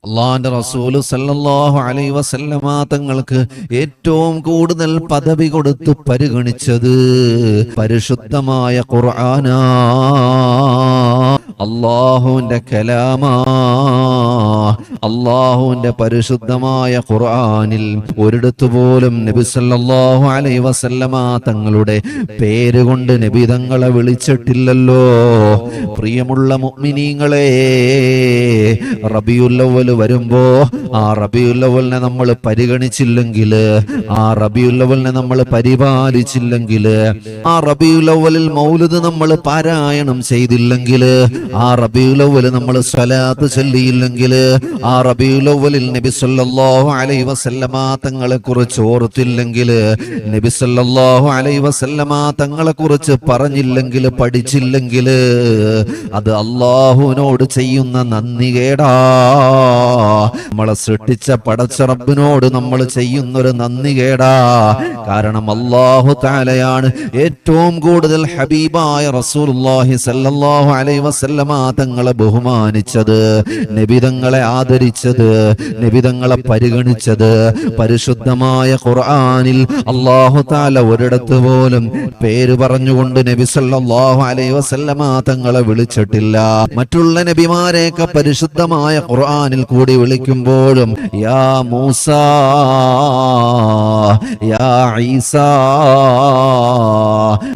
അള്ളാന്റെ റസൂല് സല്ലല്ലാഹു അലൈഹി വസല്ലമ തങ്ങൾക്ക് ഏറ്റവും കൂടുതൽ പദവി കൊടുത്ത് പരിഗണിച്ചത് പരിശുദ്ധമായ ഖുർആനാ, അല്ലാഹുവിന്റെ കലാമാ. അല്ലാഹുവിന്റെ പരിശുദ്ധമായ ഖുർആനിൽ ഒരിടത്തു പോലും നബി സല്ലല്ലാഹു അലൈഹി വസല്ലമ തങ്ങളുടെ പേരുകൊണ്ട് നബി തങ്ങളെ വിളിച്ചിട്ടില്ലല്ലോ. പ്രിയമുള്ള മുഅ്മിനീങ്ങളെ, റബീഉൽ അവ്വൽ വരുമ്പോ ആ റബീഉൽ അവ്വലിനെ നമ്മൾ പരിഗണിച്ചില്ലെങ്കിൽ, ആ റബീഉൽ അവ്വലിനെ നമ്മൾ പരിപാലിച്ചില്ലെങ്കിൽ, ആ റബീഉൽ അവ്വലിൽ മൗലിദ് നമ്മൾ പാരായണം ചെയ്തില്ലെങ്കിൽ, ആ റബീഉൽ അവ്വൽ നമ്മൾ സ്വലാത്ത് ചൊല്ലിയില്ലെങ്കിൽ, ആ റബീഉൽ അവ്വലിൽ നബി സല്ലല്ലാഹു അലൈഹി വസല്ലമ തങ്ങളെ കുറിച്ച് ഓർത്തില്ലെങ്കിൽ, നബി സല്ലല്ലാഹു അലൈഹി വസല്ലമ തങ്ങളെ കുറിച്ച് പറഞ്ഞില്ലെങ്കിൽ, പഠിച്ചില്ലെങ്കിൽ, അത് അല്ലാഹുവിനോട് ചെയ്യുന്ന നന്ദികേടാ. നമ്മളെ സൃഷ്ടിച്ച പടച്ച റബ്ബിനോട് നമ്മൾ ചെയ്യുന്നൊരു നന്ദികേടാ. കാരണം അല്ലാഹു തആലയാണ് ഏറ്റവും കൂടുതൽ ഹബീബായ റസൂലുള്ളാഹി സല്ലല്ലാഹു അലൈഹി വസല്ലമ തങ്ങളെ ബഹുമാനിച്ചത്, നബി തങ്ങളെ ആദരിച്ചത്, നബി തങ്ങളെ പരിഗണിച്ചത്. പരിശുദ്ധമായ ഖുർആനിൽ അല്ലാഹു തആല ഒരിടത്ത് പോലും പേര് പറഞ്ഞുകൊണ്ട് നബി സല്ലല്ലാഹു അലൈഹി വസല്ലമ തങ്ങളെ വിളിച്ചിട്ടില്ല. മറ്റുള്ള നബിമാരെയൊക്കെ പരിശുദ്ധമായ ഖുർആനിൽ കൂടി വിളിക്കുമ്പോഴും യാ മൂസാ, യാ ഈസാ,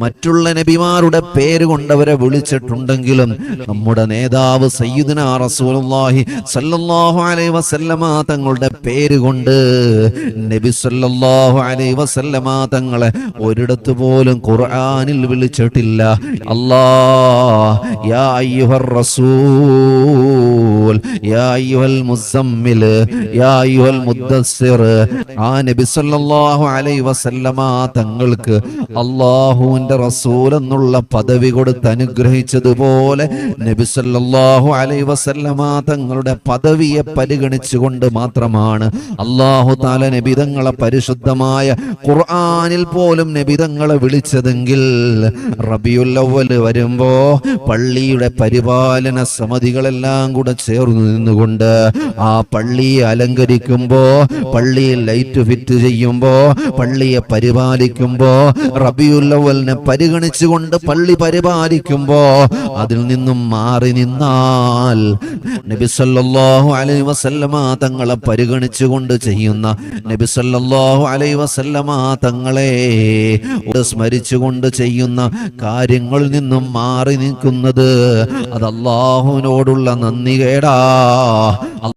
മറ്റുള്ള നബിമാരുടെ പേര് കൊണ്ടവരെ വിളിച്ചിട്ടുണ്ടെങ്കിലും നമ്മുടെ നേതാവ് സയ്യിദുനാ റസൂലുള്ളാഹി സല്ലല്ലാഹു അലൈഹി വസല്ലമ തങ്ങളുടെ പേര് കൊണ്ട് നബി സല്ലല്ലാഹു അലൈഹി വസല്ലമ തങ്ങളെ ഒരിടത്ത് പോലും ഖുർആനിൽ വിളിച്ചിട്ടില്ല. അല്ലാഹ് യാ അയ്യുഹർ റസൂൽ, യാ അയ്യുഹൽ മുസമ്മിൽ, യാ അയ്യുഹൽ മുദ്ദസ്സിർ, ആ നബി സല്ലല്ലാഹു അലൈഹി വസല്ലമ തങ്ങൾക്ക് അല്ലാഹുവിന്റെ റസൂൽ എന്നുള്ള പദവി കൊടുത്ത് അനുഗ്രഹിച്ചതുപോലെ നബി സല്ലല്ലാഹു അലൈഹി വസല്ലമ തങ്ങളുടെ പദവിയെ പരിഗണിച്ചുകൊണ്ട് മാത്രമാണ് അല്ലാഹു തആല നബി തങ്ങളെ പരിശുദ്ധമായ ഖുർആനിൽ പോലും നബി തങ്ങളെ വിളിച്ചതെങ്കിൽ, റബീഉൽ അവ്വൽ വരുമ്പോ പള്ളിയുടെ പരിപാലന സമിതികളെല്ലാം കൂടെ ചേർന്ന് നിന്നുകൊണ്ട് ആ പള്ളിയെ അലങ്കരിക്കുമ്പോ, പള്ളിയിൽ ലൈറ്റ് ഫിറ്റ് ചെയ്യുമ്പോ, പള്ളിയെ പരിപാലിക്കുമ്പോ, റബീഉൽ അവ്വലിനെ പരിഗണിച്ചുകൊണ്ട് പള്ളി പരിപാലിക്കുമ്പോ അതിൽ നിന്നും മാറി നിന്നാൽ നബി സല്ലല്ലാഹു അലൈഹി വസല്ലമ തങ്ങളെ പരിഗണിച്ചുകൊണ്ട് ചെയ്യുന്ന, നബി സല്ലല്ലാഹു അലൈഹി വസല്ലമ തങ്ങളെ സ്മരിച്ചുകൊണ്ട് ചെയ്യുന്ന കാര്യങ്ങളിൽ നിന്നും മാറി നിൽക്കുന്നത് അത് അല്ലാഹുവിനോടുള്ള നന്ദികേടാ.